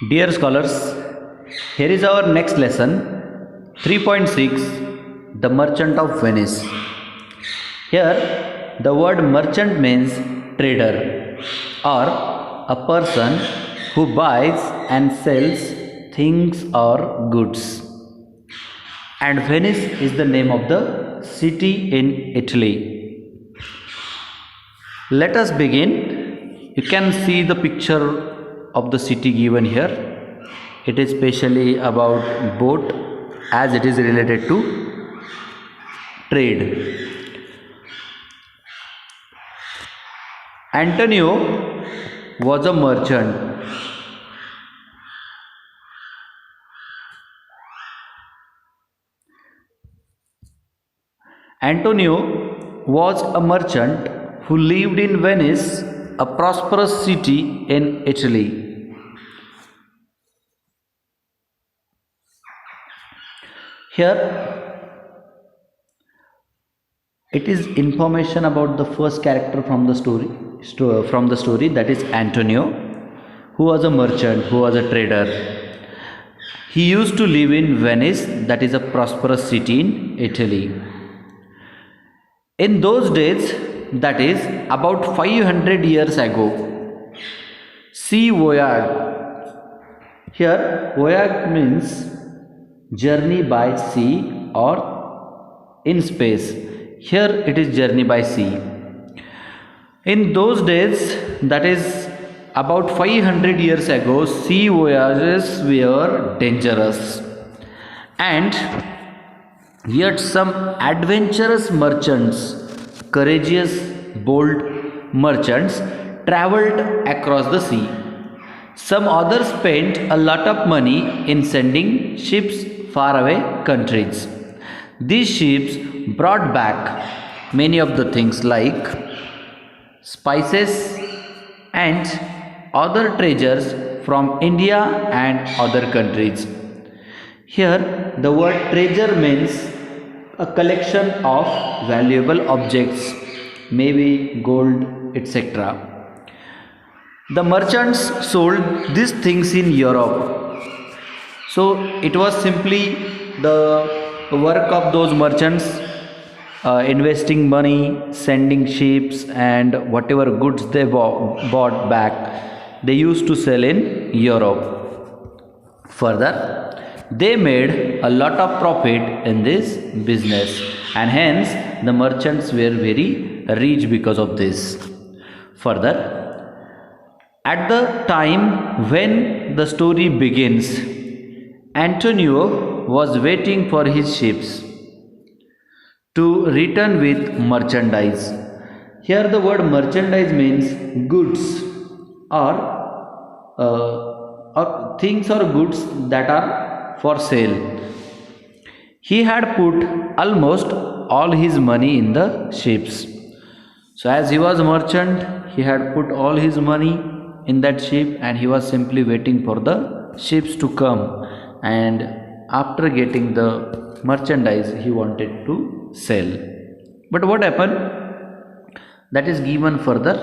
Dear scholars, here is our next lesson 3.6, The Merchant of Venice. Here, the word merchant means trader or a person who buys and sells things or goods. And Venice is the name of the city in Italy. Let us begin. You can see the picture of the city given here. It is specially about boat as it is related to trade. Antonio was a merchant. Antonio was a merchant who lived in Venice, a prosperous city in Italy. Here it is information about the first character from the story, that is Antonio, who was a merchant, who was a trader. He used to live in Venice, that is a prosperous city in Italy. In those days, that is about 500 years ago, sea voyage. Here voyage means journey by sea or in space. Here it is journey by sea. In those days, that is about 500 years ago, sea voyages were dangerous, and yet some adventurous merchants, courageous, bold merchants, traveled across the sea. Some others spent a lot of money in sending ships far away countries. These ships brought back many of the things like spices and other treasures from India and other countries. Here the word treasure means a collection of valuable objects, maybe gold, etc. The merchants sold these things in Europe. So it was simply the work of those merchants, investing money, sending ships, and whatever goods they bought back, they used to sell in Europe. Further, they made a lot of profit in this business, and hence the merchants were very rich because of this. Further, at the time when the story begins, Antonio was waiting for his ships to return with merchandise. Here the word merchandise means goods or things or goods that are for sale. He had put almost all his money in the ships. So as he was a merchant, he had put all his money in that ship, and he was simply waiting for the ships to come, and after getting the merchandise he wanted to sell. But what happened? That is given further.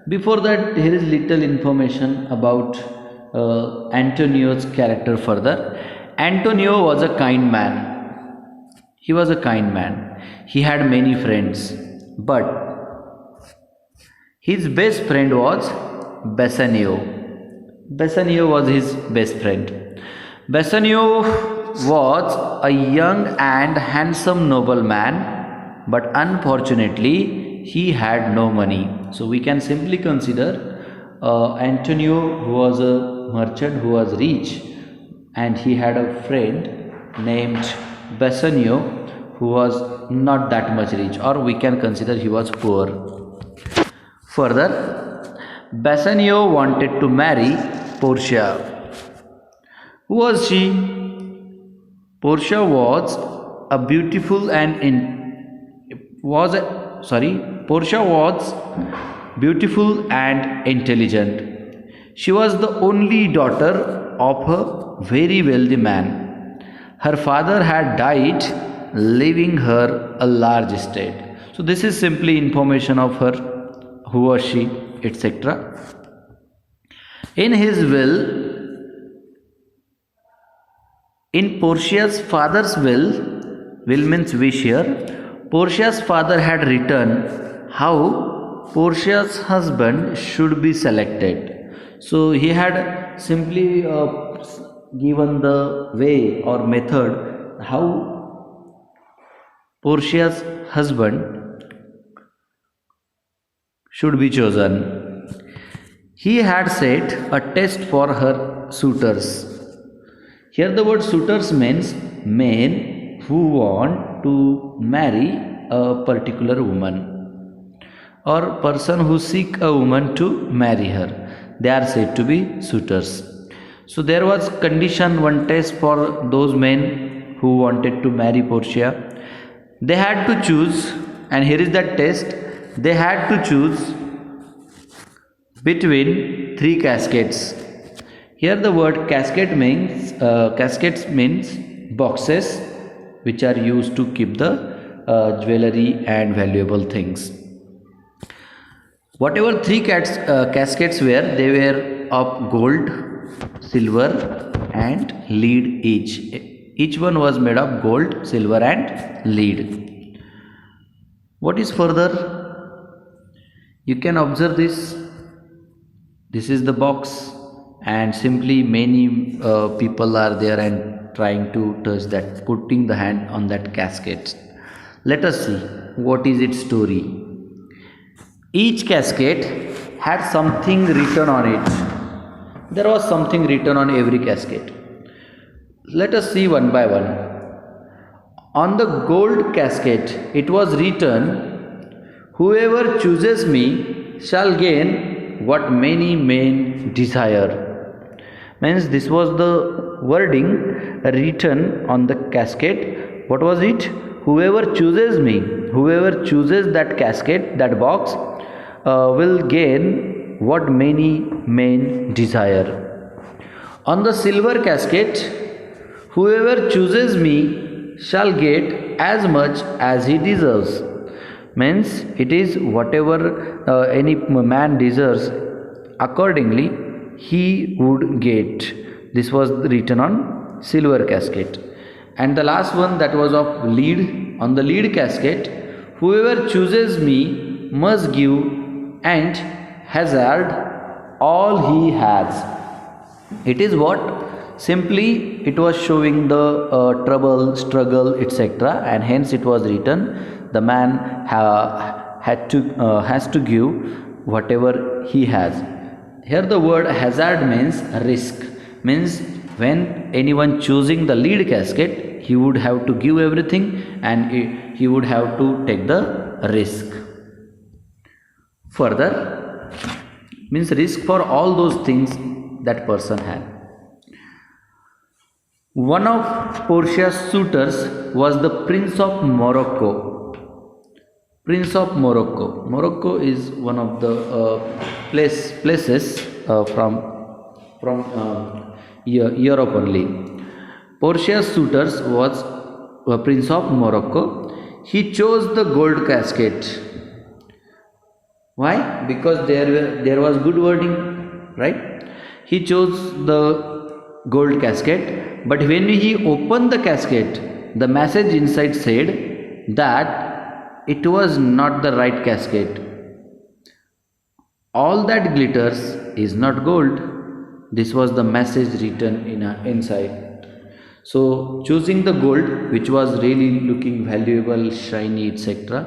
Before that, here is little information about Antonio's character further. Antonio was a kind man. He was a kind man. He had many friends, but his best friend was Bassanio. Bassanio was his best friend. Bassanio was a young and handsome nobleman, but unfortunately he had no money. So we can simply consider Antonio, who was a merchant who was rich, and he had a friend named Bassanio who was not that much rich, or we can consider he was poor. Further, Bassanio wanted to marry Portia. Who was she? Portia was a beautiful and Portia was beautiful and intelligent. She was the only daughter of a very wealthy man. Her father had died, leaving her a large estate. So this is simply information of her, who was she, etc. In his will, In Portia's father's will means wish here. Portia's father had written how Portia's husband should be selected. So he had simply given the way or method how Portia's husband should be chosen. He had set a test for her suitors. Here the word suitors means men who want to marry a particular woman or person who seek a woman to marry her. They are said to be suitors. So there was condition, one test for those men who wanted to marry Portia. They had to choose, and here is that test. They had to choose between three cascades. Here the word cascades means boxes which are used to keep the jewelry and valuable things. Whatever three cascades were, they were of gold, silver and lead each. Each one was made of gold, silver and lead. What is further? You can observe this. This is the box, and simply many people are there and trying to touch that, putting the hand on that cascade. Let us see what is its story. Each cascade had something written on it. There was something written on every cascade. Let us see one by one. On the gold cascade, it was written, "Whoever chooses me shall gain what many men desire." Means this was the wording written on the cascade. What was it? Whoever chooses me, whoever chooses that cascade, that box, will gain what many men desire. On the silver cascade, whoever chooses me shall get as much as he deserves. Means it is whatever any man deserves, accordingly he would get. This was written on silver cascade. And the last one, that was of lead. On the lead cascade, whoever chooses me must give and hazard all he has. It is what? Simply it was showing the trouble, struggle, etc., and hence it was written the man has to give whatever he has. Here the word hazard means risk. Means when anyone choosing the lead cascade, he would have to give everything and he would have to take the risk. Further means risk for all those things that person had. One of Portia's suitors was the Prince of Morocco. Prince of Morocco. Morocco is one of the places from Europe only. Portia's suitors was Prince of Morocco. He chose the gold cascade. Why? Because there was good wording, right? He chose the gold cascade, but when he opened the cascade, the message inside said that it was not the right cascade. All that glitters is not gold. This was the message written inside. So choosing the gold, which was really looking valuable, shiny, etc.,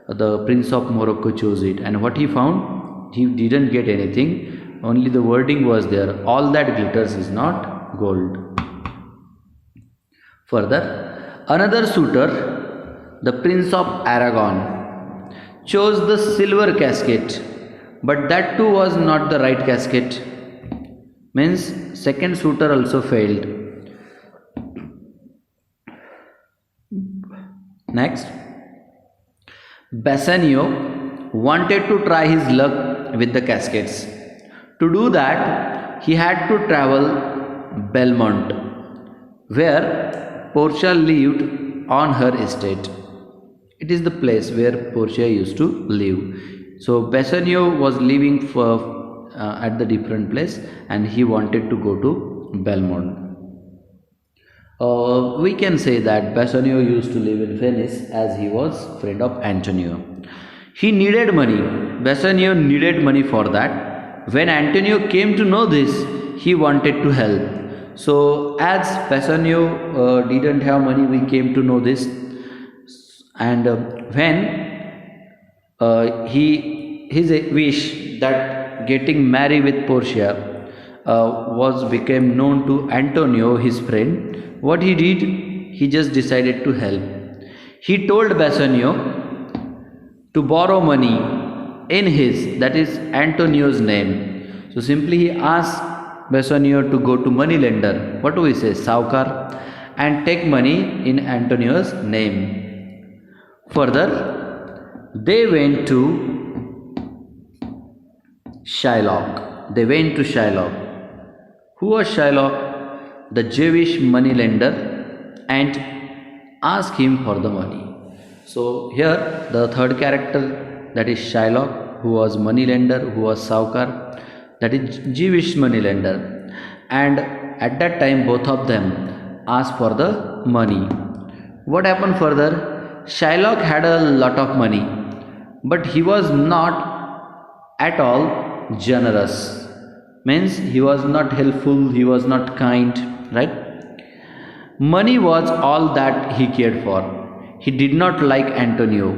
the Prince of Morocco chose it, and what he found, he didn't get anything, only the wording was there, all that glitters is not gold. Further, another suitor, the Prince of Aragon, chose the silver cascade, but that too was not the right cascade. Means second suitor also failed. Next, Bassanio wanted to try his luck with the cascades. To do that, he had to travel Belmont, where Portia lived on her estate. It is the place where Portia used to live. So Bassanio was living at the different place, and he wanted to go to Belmont. We can say that Bassanio used to live in Venice as he was friend of Antonio. He needed money. Bassanio needed money for that. When Antonio came to know this, he wanted to help. So as Bassanio didn't have money, we came to know this, and when his wish that getting married with Portia was became known to Antonio, his friend. What he did, he just decided to help. He told Bassanio to borrow money in his, that is Antonio's name. So simply he asked Bassanio to go to money lender, what do we say, Saukar, and take money in Antonio's name. Further, they went to Shylock. They went to Shylock. Who was Shylock? The Jewish money lender, and asked him for the money. So here the third character, that is Shylock, who was money lender, who was Saukar, that is Jewish money lender, and at that time both of them asked for the money. What happened further? Shylock had a lot of money, but he was not at all generous. Means he was not helpful, he was not kind, right? Money was all that he cared for. He did not like Antonio.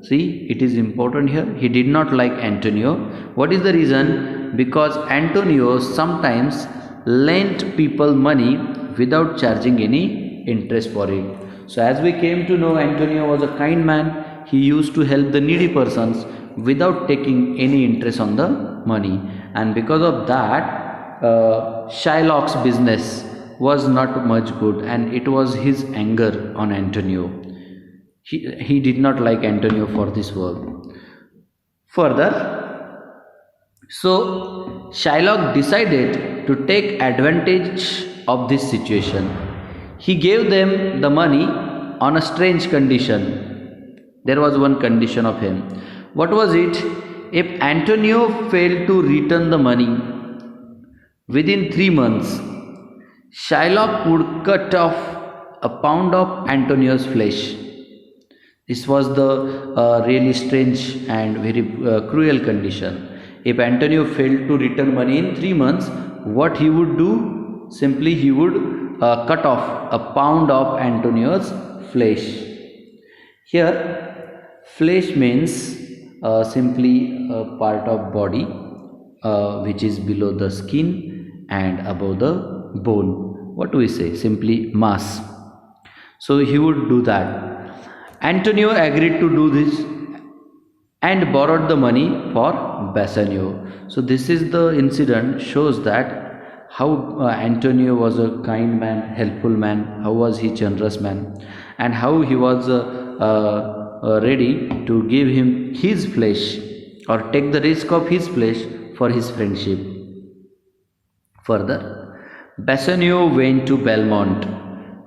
See, it is important here. He did not like Antonio. What is the reason? Because Antonio sometimes lent people money without charging any interest for it. So as we came to know, Antonio was a kind man. He used to help the needy persons without taking any interest on the money, and because of that Shylock's business was not much good, and it was his anger on Antonio. He did not like Antonio for this work. Further, so Shylock decided to take advantage of this situation. He gave them the money on a strange condition. There was one condition of him. What was it? If Antonio failed to return the money within 3 months, Shylock would cut off a pound of Antonio's flesh. This was the really strange and very cruel condition. If Antonio failed to return money in 3 months, what he would do? Simply he would cut off a pound of Antonio's flesh. Here, flesh means simply a part of body which is below the skin and above the bone. What do we say? Simply mass. So he would do that. Antonio agreed to do this and borrowed the money for Bassanio. So this is the incident, shows that how Antonio was a kind man, helpful man, how was he generous man, and how he was ready to give him his flesh or take the risk of his flesh for his friendship. Further, Bassanio went to Belmont.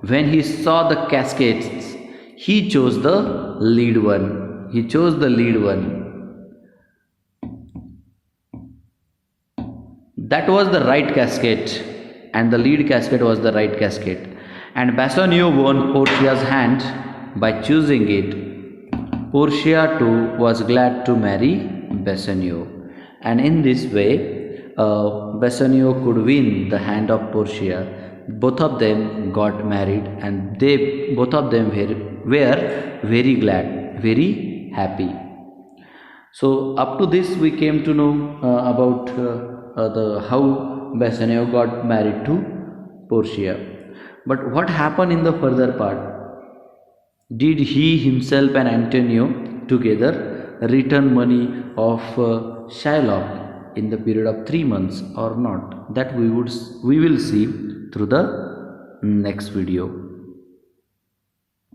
When he saw the Cascades, he chose the lead one. He chose the lead one. That was the right cascade, and the lead cascade was the right cascade. And Bassanio won Portia's hand by choosing it. Portia too was glad to marry Bassanio, and in this way Bassanio could win the hand of Portia. Both of them got married, and both of them were very glad, very happy. So up to this we came to know about how Bassanio got married to Portia. But what happened in the further part? Did he himself and Antonio together return money of Shylock in the period of 3 months or not? That we will see through the next video.